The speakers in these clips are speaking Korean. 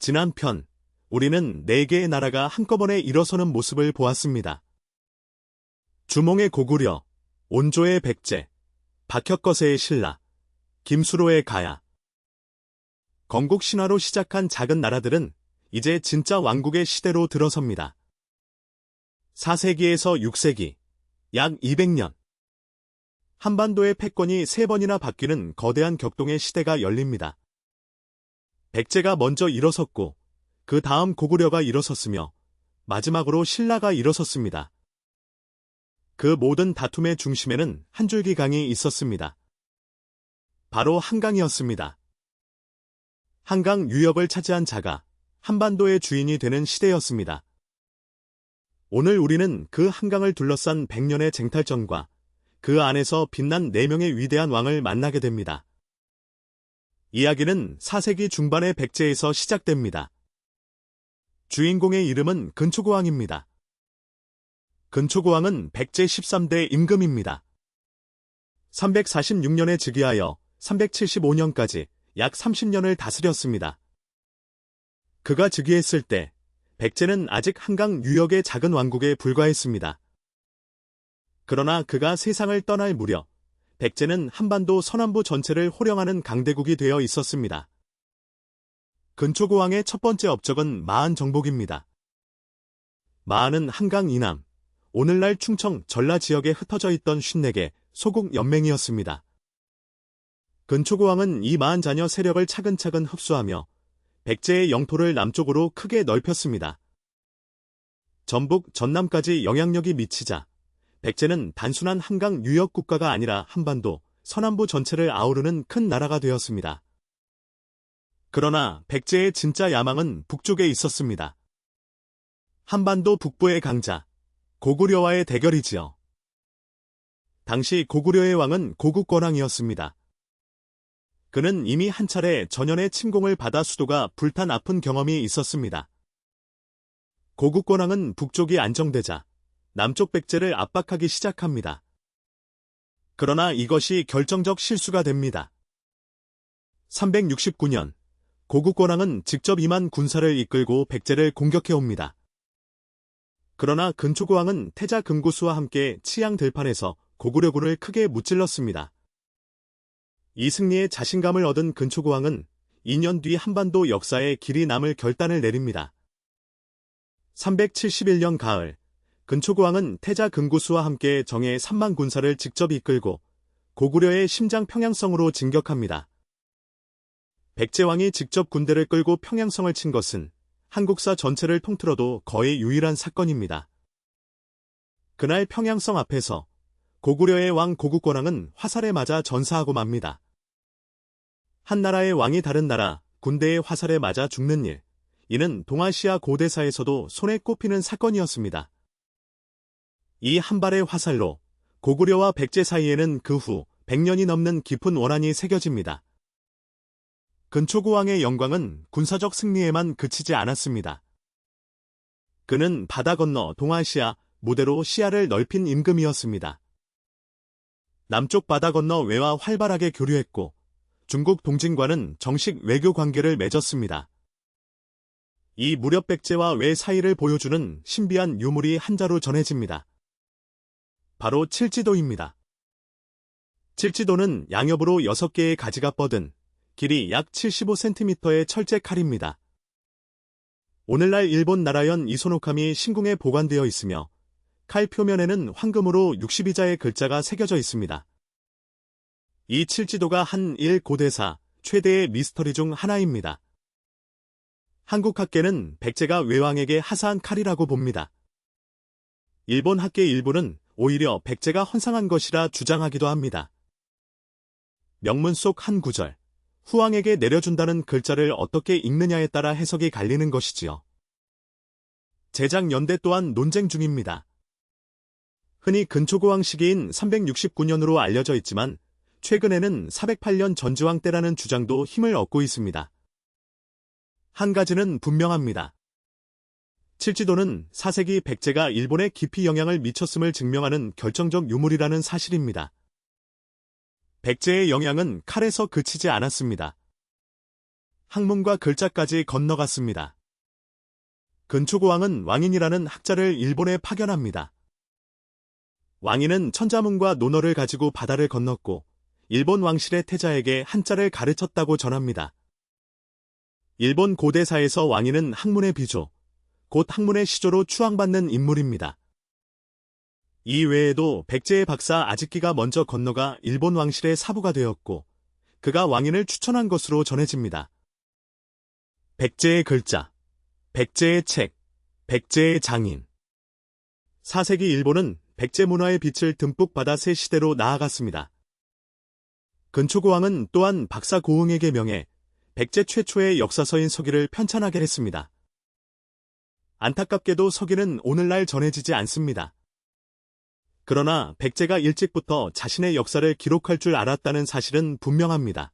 지난 편, 우리는 4개의 나라가 한꺼번에 일어서는 모습을 보았습니다. 주몽의 고구려, 온조의 백제, 박혁거세의 신라, 김수로의 가야. 건국 신화로 시작한 작은 나라들은 이제 진짜 왕국의 시대로 들어섭니다. 4세기에서 6세기, 약 200년. 한반도의 패권이 3번이나 바뀌는 거대한 격동의 시대가 열립니다. 백제가 먼저 일어섰고, 그 다음 고구려가 일어섰으며, 마지막으로 신라가 일어섰습니다. 그 모든 다툼의 중심에는 한 줄기 강이 있었습니다. 바로 한강이었습니다. 한강 유역을 차지한 자가 한반도의 주인이 되는 시대였습니다. 오늘 우리는 그 한강을 둘러싼 100년의 쟁탈전과 그 안에서 빛난 4명의 위대한 왕을 만나게 됩니다. 이야기는 4세기 중반의 백제에서 시작됩니다. 주인공의 이름은 근초고왕입니다. 근초고왕은 백제 13대 임금입니다. 346년에 즉위하여 375년까지 약 30년을 다스렸습니다. 그가 즉위했을 때 백제는 아직 한강 유역의 작은 왕국에 불과했습니다. 그러나 그가 세상을 떠날 무렵 백제는 한반도 서남부 전체를 호령하는 강대국이 되어 있었습니다. 근초고왕의 첫 번째 업적은 마한 정복입니다. 마한은 한강 이남, 오늘날 충청, 전라 지역에 흩어져 있던 54개 소국 연맹이었습니다. 근초고왕은 이 마한 자녀 세력을 차근차근 흡수하며 백제의 영토를 남쪽으로 크게 넓혔습니다. 전북, 전남까지 영향력이 미치자 백제는 단순한 한강 유역 국가가 아니라 한반도, 서남부 전체를 아우르는 큰 나라가 되었습니다. 그러나 백제의 진짜 야망은 북쪽에 있었습니다. 한반도 북부의 강자, 고구려와의 대결이지요. 당시 고구려의 왕은 고국권왕이었습니다. 그는 이미 한 차례 전연의 침공을 받아 수도가 불탄 아픈 경험이 있었습니다. 고국권왕은 북쪽이 안정되자 남쪽 백제를 압박하기 시작합니다. 그러나 이것이 결정적 실수가 됩니다. 369년, 고국권왕은 직접 2만 군사를 이끌고 백제를 공격해옵니다. 그러나 근초고왕은 태자 금구수와 함께 치양 들판에서 고구려군을 크게 무찔렀습니다. 이 승리에 자신감을 얻은 근초고왕은 2년 뒤 한반도 역사에 길이 남을 결단을 내립니다. 371년 가을, 근초고왕은 태자 금구수와 함께 정예 3만 군사를 직접 이끌고 고구려의 심장 평양성으로 진격합니다. 백제왕이 직접 군대를 끌고 평양성을 친 것은 한국사 전체를 통틀어도 거의 유일한 사건입니다. 그날 평양성 앞에서 고구려의 왕 고국권왕은 화살에 맞아 전사하고 맙니다. 한 나라의 왕이 다른 나라, 군대의 화살에 맞아 죽는 일, 이는 동아시아 고대사에서도 손에 꼽히는 사건이었습니다. 이 한 발의 화살로 고구려와 백제 사이에는 그 후 100년이 넘는 깊은 원한이 새겨집니다. 근초고왕의 영광은 군사적 승리에만 그치지 않았습니다. 그는 바다 건너 동아시아 무대로 시야를 넓힌 임금이었습니다. 남쪽 바다 건너 외와 활발하게 교류했고 중국 동진과는 정식 외교 관계를 맺었습니다. 이 무렵 백제와 외 사이를 보여주는 신비한 유물이 한자로 전해집니다. 바로 칠지도입니다. 칠지도는 양옆으로 6개의 가지가 뻗은 길이 약 75cm의 철제 칼입니다. 오늘날 일본 나라현 이소노카미 신궁에 보관되어 있으며 칼 표면에는 황금으로 62자의 글자가 새겨져 있습니다. 이 칠지도가 한일 고대사 최대의 미스터리 중 하나입니다. 한국 학계는 백제가 외왕에게 하사한 칼이라고 봅니다. 일본 학계 일부는 오히려 백제가 헌상한 것이라 주장하기도 합니다. 명문 속 한 구절, 후왕에게 내려준다는 글자를 어떻게 읽느냐에 따라 해석이 갈리는 것이지요. 제작 연대 또한 논쟁 중입니다. 흔히 근초고왕 시기인 369년으로 알려져 있지만 최근에는 408년 전지왕 때라는 주장도 힘을 얻고 있습니다. 한 가지는 분명합니다. 칠지도는 4세기 백제가 일본에 깊이 영향을 미쳤음을 증명하는 결정적 유물이라는 사실입니다. 백제의 영향은 칼에서 그치지 않았습니다. 학문과 글자까지 건너갔습니다. 근초고왕은 왕인이라는 학자를 일본에 파견합니다. 왕인은 천자문과 논어를 가지고 바다를 건넜고 일본 왕실의 태자에게 한자를 가르쳤다고 전합니다. 일본 고대사에서 왕인은 학문의 비조, 곧 학문의 시조로 추앙받는 인물입니다. 이 외에도 백제의 박사 아즈키가 먼저 건너가 일본 왕실의 사부가 되었고 그가 왕인을 추천한 것으로 전해집니다. 백제의 글자, 백제의 책, 백제의 장인. 4세기 일본은 백제 문화의 빛을 듬뿍 받아 새 시대로 나아갔습니다. 근초고왕은 또한 박사 고흥에게 명해 백제 최초의 역사서인 서기를 편찬하게 했습니다. 안타깝게도 서기는 오늘날 전해지지 않습니다. 그러나 백제가 일찍부터 자신의 역사를 기록할 줄 알았다는 사실은 분명합니다.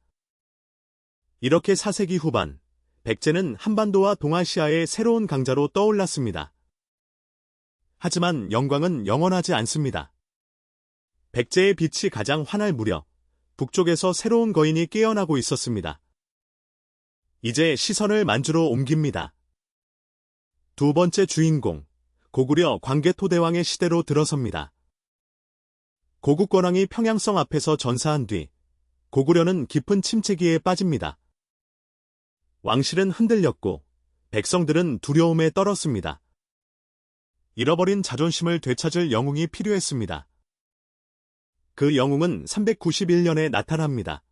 이렇게 4세기 후반, 백제는 한반도와 동아시아의 새로운 강자로 떠올랐습니다. 하지만 영광은 영원하지 않습니다. 백제의 빛이 가장 환할 무렵, 북쪽에서 새로운 거인이 깨어나고 있었습니다. 이제 시선을 만주로 옮깁니다. 두 번째 주인공, 고구려 광개토대왕의 시대로 들어섭니다. 고국권왕이 평양성 앞에서 전사한 뒤 고구려는 깊은 침체기에 빠집니다. 왕실은 흔들렸고 백성들은 두려움에 떨었습니다. 잃어버린 자존심을 되찾을 영웅이 필요했습니다. 그 영웅은 391년에 나타납니다.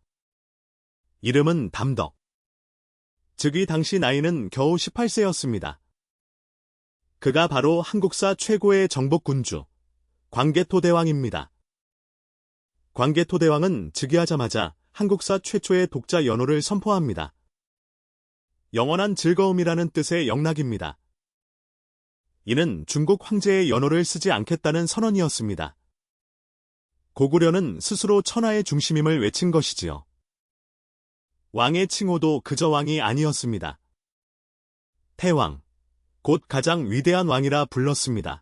이름은 담덕. 즉위 당시 나이는 겨우 18세였습니다. 그가 바로 한국사 최고의 정복군주, 광개토대왕입니다. 광개토대왕은 즉위하자마자 한국사 최초의 독자 연호를 선포합니다. 영원한 즐거움이라는 뜻의 영락입니다. 이는 중국 황제의 연호를 쓰지 않겠다는 선언이었습니다. 고구려는 스스로 천하의 중심임을 외친 것이지요. 왕의 칭호도 그저 왕이 아니었습니다. 태왕, 곧 가장 위대한 왕이라 불렀습니다.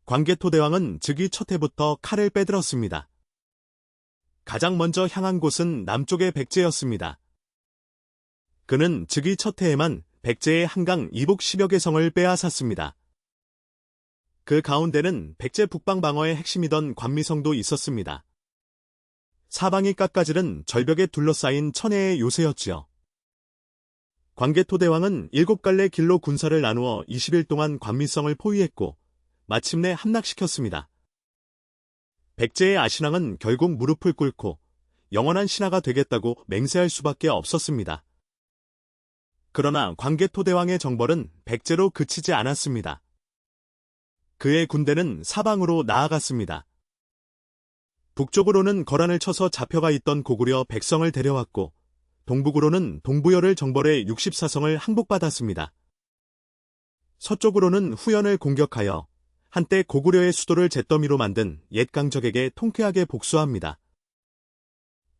광개토대왕은 즉위 첫 해부터 칼을 빼들었습니다. 가장 먼저 향한 곳은 남쪽의 백제였습니다. 그는 즉위 첫 해에만 백제의 한강 이북 10여 개 성을 빼앗았습니다. 그 가운데는 백제 북방 방어의 핵심이던 관미성도 있었습니다. 사방이 깎아지른 절벽에 둘러싸인 천혜의 요새였지요. 광개토대왕은 7갈래 길로 군사를 나누어 20일 동안 관미성을 포위했고 마침내 함락시켰습니다. 백제의 아신왕은 결국 무릎을 꿇고 영원한 신하가 되겠다고 맹세할 수밖에 없었습니다. 그러나 광개토대왕의 정벌은 백제로 그치지 않았습니다. 그의 군대는 사방으로 나아갔습니다. 북쪽으로는 거란을 쳐서 잡혀가 있던 고구려 백성을 데려왔고 동북으로는 동부여를 정벌해 64성을 항복받았습니다. 서쪽으로는 후연을 공격하여 한때 고구려의 수도를 잿더미로 만든 옛 강적에게 통쾌하게 복수합니다.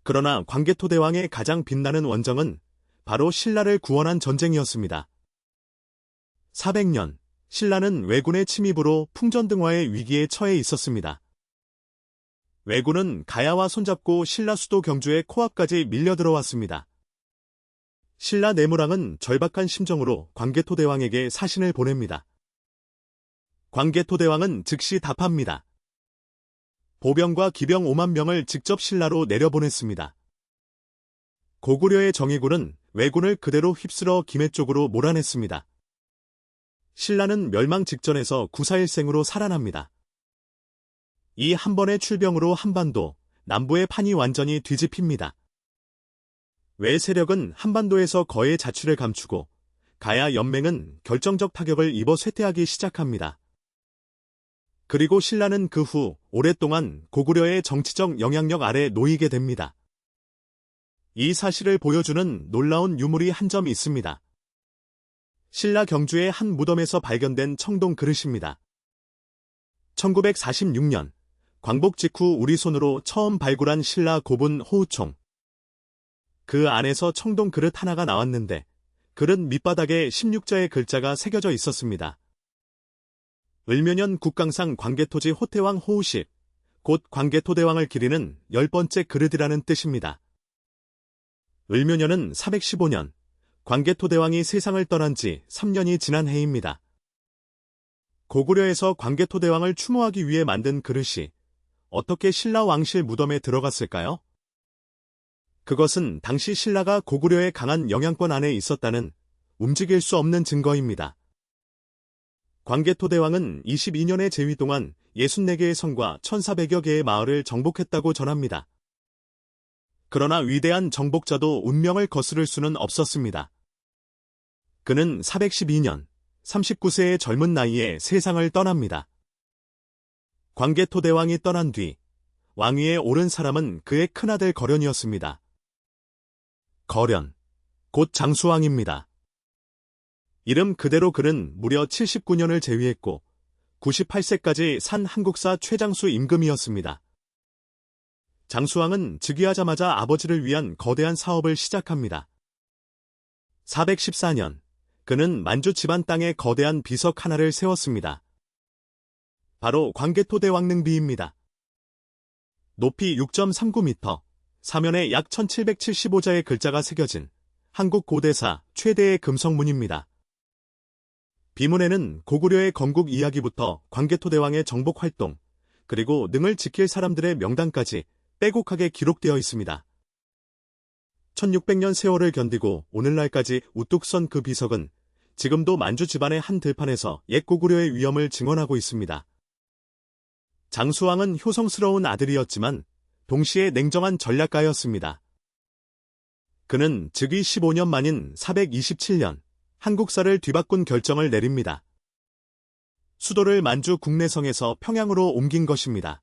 그러나 광개토대왕의 가장 빛나는 원정은 바로 신라를 구원한 전쟁이었습니다. 400년, 신라는 왜군의 침입으로 풍전등화의 위기에 처해 있었습니다. 왜군은 가야와 손잡고 신라 수도 경주의 코앞까지 밀려들어왔습니다. 신라 내무랑은 절박한 심정으로 광개토대왕에게 사신을 보냅니다. 광개토대왕은 즉시 답합니다. 보병과 기병 5만 명을 직접 신라로 내려보냈습니다. 고구려의 정의군은 왜군을 그대로 휩쓸어 김해 쪽으로 몰아냈습니다. 신라는 멸망 직전에서 구사일생으로 살아납니다. 이 한 번의 출병으로 한반도, 남부의 판이 완전히 뒤집힙니다. 왜의 세력은 한반도에서 거의 자취를 감추고 가야 연맹은 결정적 타격을 입어 쇠퇴하기 시작합니다. 그리고 신라는 그 후 오랫동안 고구려의 정치적 영향력 아래 놓이게 됩니다. 이 사실을 보여주는 놀라운 유물이 한 점 있습니다. 신라 경주의 한 무덤에서 발견된 청동 그릇입니다. 1946년 광복 직후 우리 손으로 처음 발굴한 신라 고분 호우총. 그 안에서 청동 그릇 하나가 나왔는데 그릇 밑바닥에 16자의 글자가 새겨져 있었습니다. 을묘년 국강상 광개토지 호태왕 호우식, 곧 광개토대왕을 기리는 10번째 그릇이라는 뜻입니다. 을묘년은 415년, 광개토대왕이 세상을 떠난 지 3년이 지난 해입니다. 고구려에서 광개토대왕을 추모하기 위해 만든 그릇이 어떻게 신라 왕실 무덤에 들어갔을까요? 그것은 당시 신라가 고구려의 강한 영향권 안에 있었다는 움직일 수 없는 증거입니다. 광개토대왕은 22년의 재위 동안 64개의 성과 1400여 개의 마을을 정복했다고 전합니다. 그러나 위대한 정복자도 운명을 거스를 수는 없었습니다. 그는 412년 39세의 젊은 나이에 세상을 떠납니다. 광개토대왕이 떠난 뒤 왕위에 오른 사람은 그의 큰아들 거련이었습니다. 거련, 곧 장수왕입니다. 이름 그대로 그는 무려 79년을 재위했고 98세까지 산 한국사 최장수 임금이었습니다. 장수왕은 즉위하자마자 아버지를 위한 거대한 사업을 시작합니다. 414년, 그는 만주 집안 땅에 거대한 비석 하나를 세웠습니다. 바로 광개토대왕릉비입니다. 높이 6.39m, 사면에 약 1775자의 글자가 새겨진 한국 고대사 최대의 금성문입니다. 비문에는 고구려의 건국 이야기부터 광개토대왕의 정복 활동, 그리고 능을 지킬 사람들의 명단까지 빼곡하게 기록되어 있습니다. 1600년 세월을 견디고 오늘날까지 우뚝 선 그 비석은 지금도 만주 집안의 한 들판에서 옛 고구려의 위엄을 증언하고 있습니다. 장수왕은 효성스러운 아들이었지만 동시에 냉정한 전략가였습니다. 그는 즉위 15년 만인 427년 한국사를 뒤바꾼 결정을 내립니다. 수도를 만주 국내성에서 평양으로 옮긴 것입니다.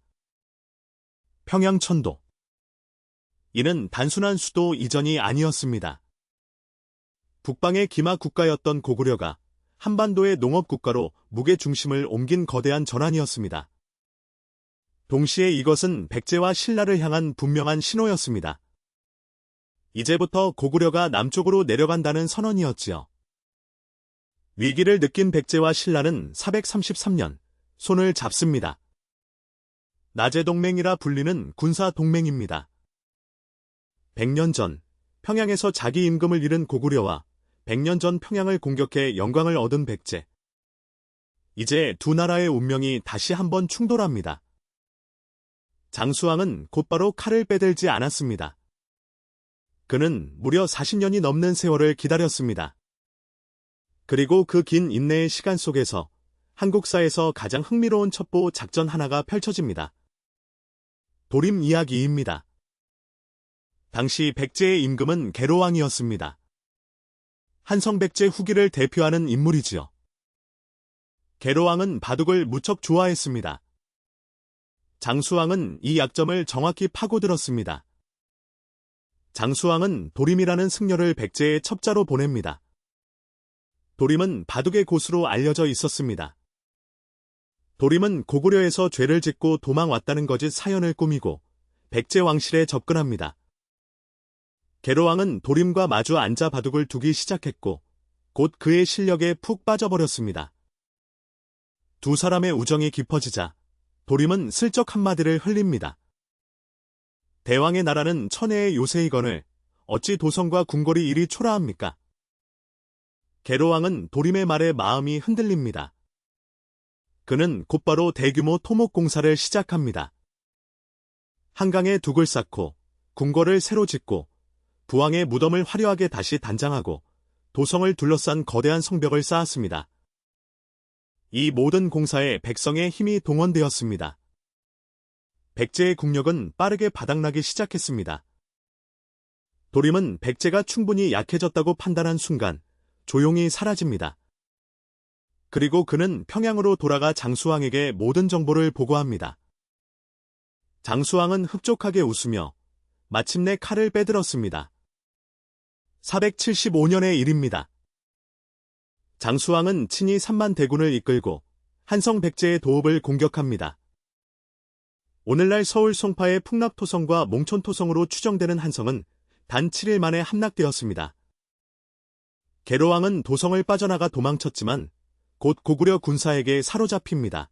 평양천도. 이는 단순한 수도 이전이 아니었습니다. 북방의 기마 국가였던 고구려가 한반도의 농업 국가로 무게 중심을 옮긴 거대한 전환이었습니다. 동시에 이것은 백제와 신라를 향한 분명한 신호였습니다. 이제부터 고구려가 남쪽으로 내려간다는 선언이었지요. 위기를 느낀 백제와 신라는 433년 손을 잡습니다. 나제동맹이라 불리는 군사동맹입니다. 100년 전 평양에서 자기 임금을 잃은 고구려와 100년 전 평양을 공격해 영광을 얻은 백제. 이제 두 나라의 운명이 다시 한번 충돌합니다. 장수왕은 곧바로 칼을 빼들지 않았습니다. 그는 무려 40년이 넘는 세월을 기다렸습니다. 그리고 그 긴 인내의 시간 속에서 한국사에서 가장 흥미로운 첩보 작전 하나가 펼쳐집니다. 도림 이야기입니다. 당시 백제의 임금은 계로왕이었습니다. 한성백제 후기를 대표하는 인물이지요. 계로왕은 바둑을 무척 좋아했습니다. 장수왕은 이 약점을 정확히 파고들었습니다. 장수왕은 도림이라는 승려를 백제의 첩자로 보냅니다. 도림은 바둑의 고수로 알려져 있었습니다. 도림은 고구려에서 죄를 짓고 도망왔다는 거짓 사연을 꾸미고 백제 왕실에 접근합니다. 계로왕은 도림과 마주 앉아 바둑을 두기 시작했고 곧 그의 실력에 푹 빠져버렸습니다. 두 사람의 우정이 깊어지자 도림은 슬쩍 한마디를 흘립니다. 대왕의 나라는 천혜의 요새이거늘 어찌 도성과 궁궐이 이리 초라합니까? 계로왕은 도림의 말에 마음이 흔들립니다. 그는 곧바로 대규모 토목 공사를 시작합니다. 한강에 둑을 쌓고 궁궐을 새로 짓고 부왕의 무덤을 화려하게 다시 단장하고 도성을 둘러싼 거대한 성벽을 쌓았습니다. 이 모든 공사에 백성의 힘이 동원되었습니다. 백제의 국력은 빠르게 바닥나기 시작했습니다. 도림은 백제가 충분히 약해졌다고 판단한 순간 조용히 사라집니다. 그리고 그는 평양으로 돌아가 장수왕에게 모든 정보를 보고합니다. 장수왕은 흡족하게 웃으며 마침내 칼을 빼들었습니다. 475년의 일입니다. 장수왕은 친히 3만 대군을 이끌고 한성 백제의 도읍을 공격합니다. 오늘날 서울 송파의 풍납토성과 몽촌토성으로 추정되는 한성은 단 7일 만에 함락되었습니다. 계로왕은 도성을 빠져나가 도망쳤지만 곧 고구려 군사에게 사로잡힙니다.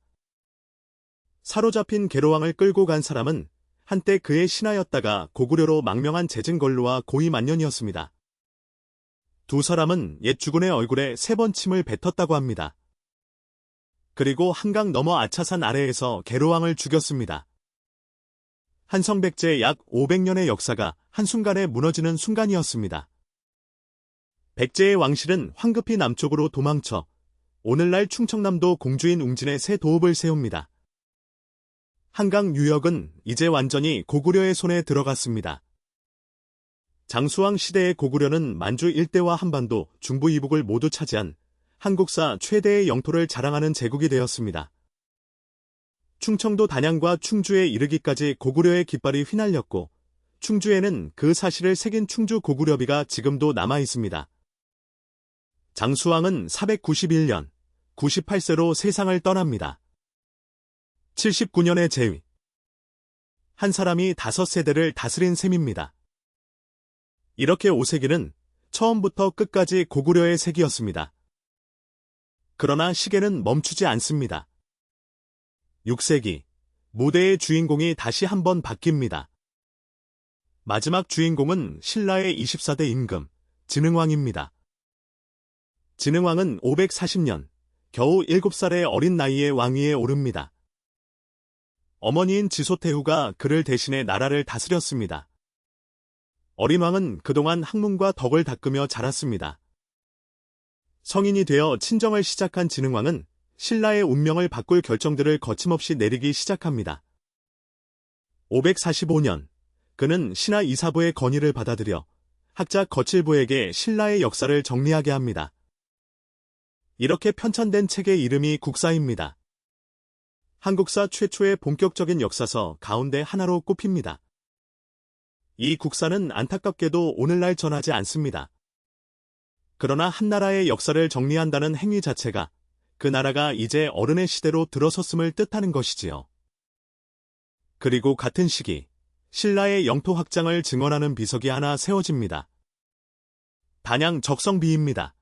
사로잡힌 계로왕을 끌고 간 사람은 한때 그의 신하였다가 고구려로 망명한 재증걸루와 고이 만년이었습니다. 두 사람은 옛 주군의 얼굴에 3번 침을 뱉었다고 합니다. 그리고 한강 너머 아차산 아래에서 계로왕을 죽였습니다. 한성백제의 약 500년의 역사가 한순간에 무너지는 순간이었습니다. 백제의 왕실은 황급히 남쪽으로 도망쳐 오늘날 충청남도 공주인 웅진에 새 도읍을 세웁니다. 한강 유역은 이제 완전히 고구려의 손에 들어갔습니다. 장수왕 시대의 고구려는 만주 일대와 한반도, 중부 이북을 모두 차지한 한국사 최대의 영토를 자랑하는 제국이 되었습니다. 충청도 단양과 충주에 이르기까지 고구려의 깃발이 휘날렸고 충주에는 그 사실을 새긴 충주 고구려비가 지금도 남아 있습니다. 장수왕은 491년 98세로 세상을 떠납니다. 79년의 재위. 한 사람이 5세대를 다스린 셈입니다. 이렇게 5세기는 처음부터 끝까지 고구려의 세기였습니다. 그러나 시계는 멈추지 않습니다. 6세기, 무대의 주인공이 다시 한번 바뀝니다. 마지막 주인공은 신라의 24대 임금, 진흥왕입니다. 진흥왕은 540년, 겨우 7살의 어린 나이에 왕위에 오릅니다. 어머니인 지소태후가 그를 대신해 나라를 다스렸습니다. 어린 왕은 그동안 학문과 덕을 닦으며 자랐습니다. 성인이 되어 친정을 시작한 진흥왕은 신라의 운명을 바꿀 결정들을 거침없이 내리기 시작합니다. 545년, 그는 신하 이사부의 건의를 받아들여 학자 거칠부에게 신라의 역사를 정리하게 합니다. 이렇게 편찬된 책의 이름이 국사입니다. 한국사 최초의 본격적인 역사서 가운데 하나로 꼽힙니다. 이 국사는 안타깝게도 오늘날 전하지 않습니다. 그러나 한 나라의 역사를 정리한다는 행위 자체가 그 나라가 이제 어른의 시대로 들어섰음을 뜻하는 것이지요. 그리고 같은 시기, 신라의 영토 확장을 증언하는 비석이 하나 세워집니다. 단양 적성비입니다.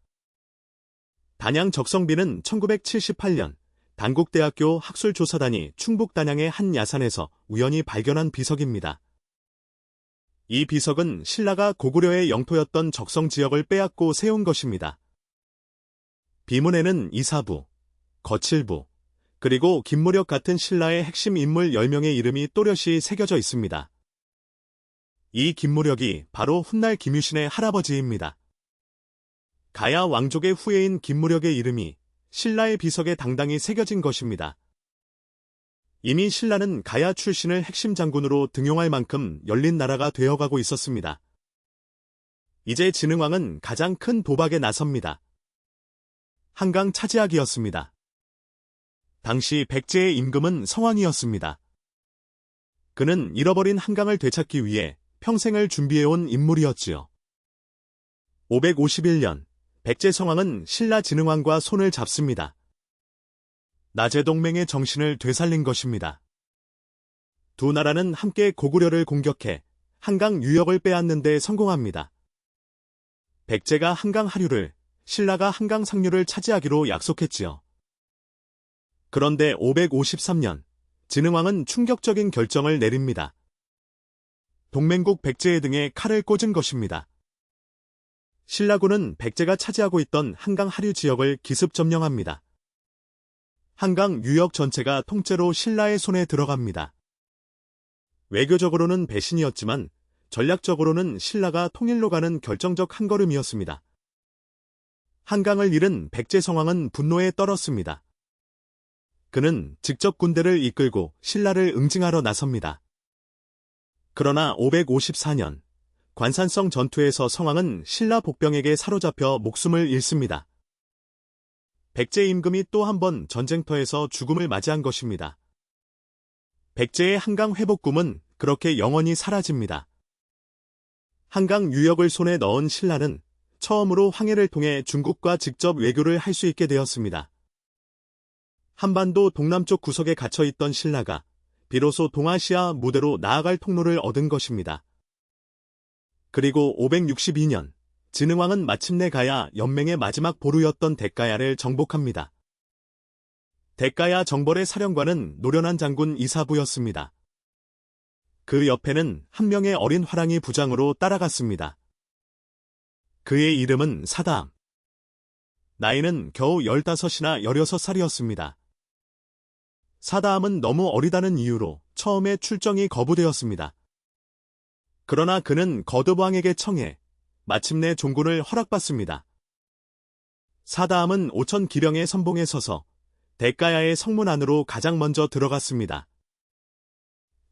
단양 적성비는 1978년 단국대학교 학술조사단이 충북 단양의 한 야산에서 우연히 발견한 비석입니다. 이 비석은 신라가 고구려의 영토였던 적성 지역을 빼앗고 세운 것입니다. 비문에는 이사부, 거칠부, 그리고 김무력 같은 신라의 핵심 인물 10명의 이름이 또렷이 새겨져 있습니다. 이 김무력이 바로 훗날 김유신의 할아버지입니다. 가야 왕족의 후예인 김무력의 이름이 신라의 비석에 당당히 새겨진 것입니다. 이미 신라는 가야 출신을 핵심 장군으로 등용할 만큼 열린 나라가 되어가고 있었습니다. 이제 진흥왕은 가장 큰 도박에 나섭니다. 한강 차지하기였습니다. 당시 백제의 임금은 성왕이었습니다. 그는 잃어버린 한강을 되찾기 위해 평생을 준비해온 인물이었지요. 551년, 백제 성왕은 신라 진흥왕과 손을 잡습니다. 나제동맹의 정신을 되살린 것입니다. 두 나라는 함께 고구려를 공격해 한강 유역을 빼앗는 데 성공합니다. 백제가 한강 하류를, 신라가 한강 상류를 차지하기로 약속했지요. 그런데 553년, 진흥왕은 충격적인 결정을 내립니다. 동맹국 백제의 등에 칼을 꽂은 것입니다. 신라군은 백제가 차지하고 있던 한강 하류 지역을 기습 점령합니다. 한강 유역 전체가 통째로 신라의 손에 들어갑니다. 외교적으로는 배신이었지만 전략적으로는 신라가 통일로 가는 결정적 한걸음이었습니다. 한강을 잃은 백제 성왕은 분노에 떨었습니다. 그는 직접 군대를 이끌고 신라를 응징하러 나섭니다. 그러나 554년, 관산성 전투에서 성왕은 신라 복병에게 사로잡혀 목숨을 잃습니다. 백제 임금이 또 한 번 전쟁터에서 죽음을 맞이한 것입니다. 백제의 한강 회복 꿈은 그렇게 영원히 사라집니다. 한강 유역을 손에 넣은 신라는 처음으로 황해를 통해 중국과 직접 외교를 할 수 있게 되었습니다. 한반도 동남쪽 구석에 갇혀있던 신라가 비로소 동아시아 무대로 나아갈 통로를 얻은 것입니다. 그리고 562년, 진흥왕은 마침내 가야 연맹의 마지막 보루였던 대가야를 정복합니다. 대가야 정벌의 사령관은 노련한 장군 이사부였습니다. 그 옆에는 한 명의 어린 화랑이 부장으로 따라갔습니다. 그의 이름은 사다암. 나이는 겨우 15이나 16살이었습니다. 사다암은 너무 어리다는 이유로 처음에 출정이 거부되었습니다. 그러나 그는 거듭 왕에게 청해 마침내 종군을 허락받습니다. 사다암은 5천 기령의 선봉에 서서 데까야의 성문 안으로 가장 먼저 들어갔습니다.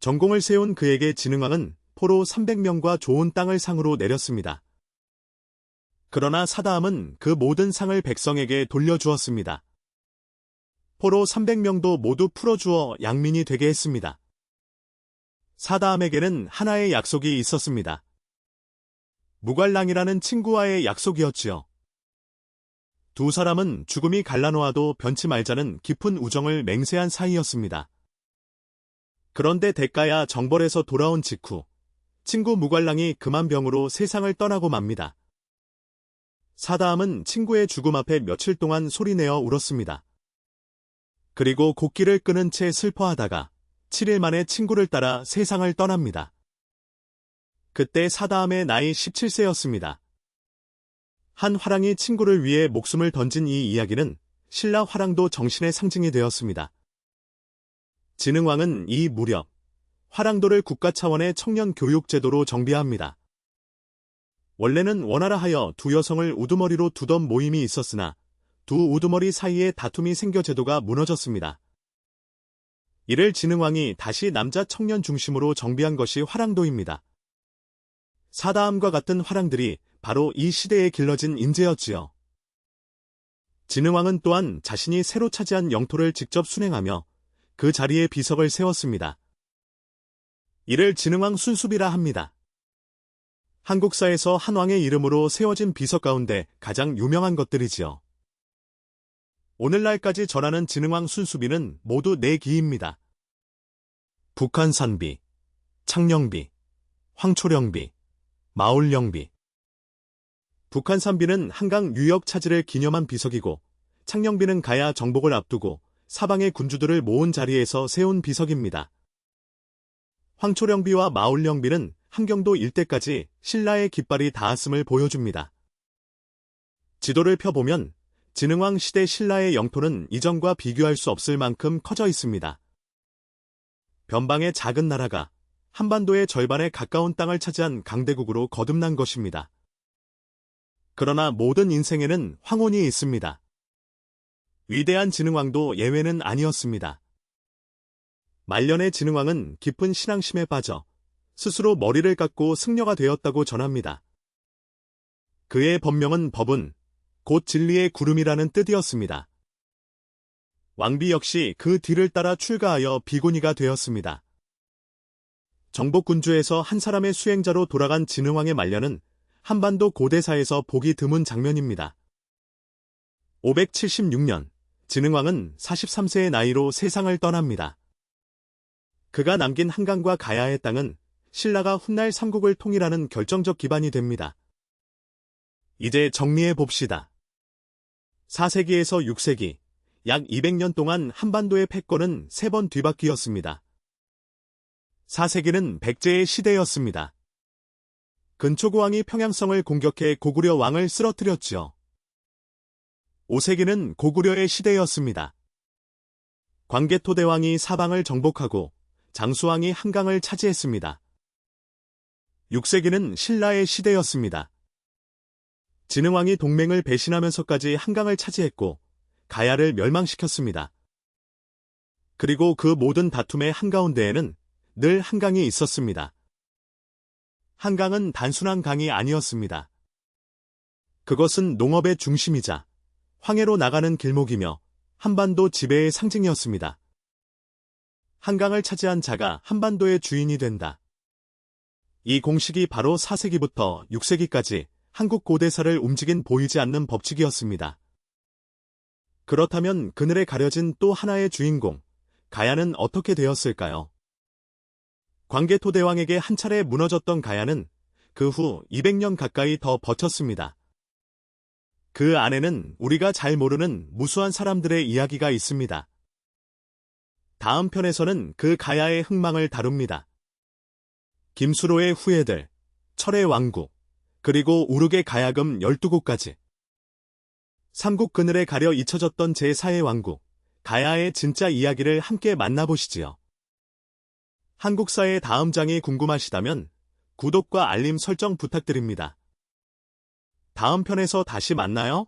전공을 세운 그에게 진흥왕은 포로 300명과 좋은 땅을 상으로 내렸습니다. 그러나 사다암은 그 모든 상을 백성에게 돌려주었습니다. 포로 300명도 모두 풀어주어 양민이 되게 했습니다. 사다암에게는 하나의 약속이 있었습니다. 무갈랑이라는 친구와의 약속이었지요. 두 사람은 죽음이 갈라놓아도 변치 말자는 깊은 우정을 맹세한 사이였습니다. 그런데 데까야 정벌에서 돌아온 직후 친구 무갈랑이 금한 병으로 세상을 떠나고 맙니다. 사다암은 친구의 죽음 앞에 며칠 동안 소리내어 울었습니다. 그리고 곡기를 끊은 채 슬퍼하다가 7일 만에 친구를 따라 세상을 떠납니다. 그때 사다암의 나이 17세였습니다. 한 화랑이 친구를 위해 목숨을 던진 이 이야기는 신라 화랑도 정신의 상징이 되었습니다. 진흥왕은 이 무렵 화랑도를 국가 차원의 청년 교육 제도로 정비합니다. 원래는 원하라 하여 두 여성을 우두머리로 두던 모임이 있었으나 두 우두머리 사이에 다툼이 생겨 제도가 무너졌습니다. 이를 진흥왕이 다시 남자 청년 중심으로 정비한 것이 화랑도입니다. 사다암과 같은 화랑들이 바로 이 시대에 길러진 인재였지요. 진흥왕은 또한 자신이 새로 차지한 영토를 직접 순행하며 그 자리에 비석을 세웠습니다. 이를 진흥왕 순수비라 합니다. 한국사에서 한 왕의 이름으로 세워진 비석 가운데 가장 유명한 것들이지요. 오늘날까지 전하는 진흥왕 순수비는 모두 4기입니다. 북한산비, 창령비, 황초령비, 마올령비. 북한산비는 한강 유역 차지를 기념한 비석이고 창령비는 가야 정복을 앞두고 사방의 군주들을 모은 자리에서 세운 비석입니다. 황초령비와 마올령비는 한경도 일대까지 신라의 깃발이 닿았음을 보여줍니다. 지도를 펴보면 진흥왕 시대 신라의 영토는 이전과 비교할 수 없을 만큼 커져 있습니다. 변방의 작은 나라가 한반도의 절반에 가까운 땅을 차지한 강대국으로 거듭난 것입니다. 그러나 모든 인생에는 황혼이 있습니다. 위대한 진흥왕도 예외는 아니었습니다. 말년의 진흥왕은 깊은 신앙심에 빠져 스스로 머리를 깎고 승려가 되었다고 전합니다. 그의 법명은 법은 곧 진리의 구름이라는 뜻이었습니다. 왕비 역시 그 뒤를 따라 출가하여 비고니가 되었습니다. 정복군주에서 한 사람의 수행자로 돌아간 진흥왕의 말년은 한반도 고대사에서 보기 드문 장면입니다. 576년, 진흥왕은 43세의 나이로 세상을 떠납니다. 그가 남긴 한강과 가야의 땅은 신라가 훗날 삼국을 통일하는 결정적 기반이 됩니다. 이제 정리해 봅시다. 4세기에서 6세기, 약 200년 동안 한반도의 패권은 3번 뒤바뀌었습니다. 4세기는 백제의 시대였습니다. 근초고왕이 평양성을 공격해 고구려 왕을 쓰러뜨렸지요. 5세기는 고구려의 시대였습니다. 광개토대왕이 사방을 정복하고 장수왕이 한강을 차지했습니다. 6세기는 신라의 시대였습니다. 진흥왕이 동맹을 배신하면서까지 한강을 차지했고 가야를 멸망시켰습니다. 그리고 그 모든 다툼의 한가운데에는 늘 한강이 있었습니다. 한강은 단순한 강이 아니었습니다. 그것은 농업의 중심이자 황해로 나가는 길목이며 한반도 지배의 상징이었습니다. 한강을 차지한 자가 한반도의 주인이 된다. 이 공식이 바로 4세기부터 6세기까지 한국 고대사를 움직인 보이지 않는 법칙이었습니다. 그렇다면 그늘에 가려진 또 하나의 주인공, 가야는 어떻게 되었을까요? 광개토대왕에게 한 차례 무너졌던 가야는 그 후 200년 가까이 더 버텼습니다. 그 안에는 우리가 잘 모르는 무수한 사람들의 이야기가 있습니다. 다음 편에서는 그 가야의 흥망을 다룹니다. 김수로의 후예들, 철의 왕국, 그리고 우르게 가야금 12곳까지. 삼국 그늘에 가려 잊혀졌던 제4의 왕국, 가야의 진짜 이야기를 함께 만나보시지요. 한국사의 다음 장이 궁금하시다면 구독과 알림 설정 부탁드립니다. 다음 편에서 다시 만나요.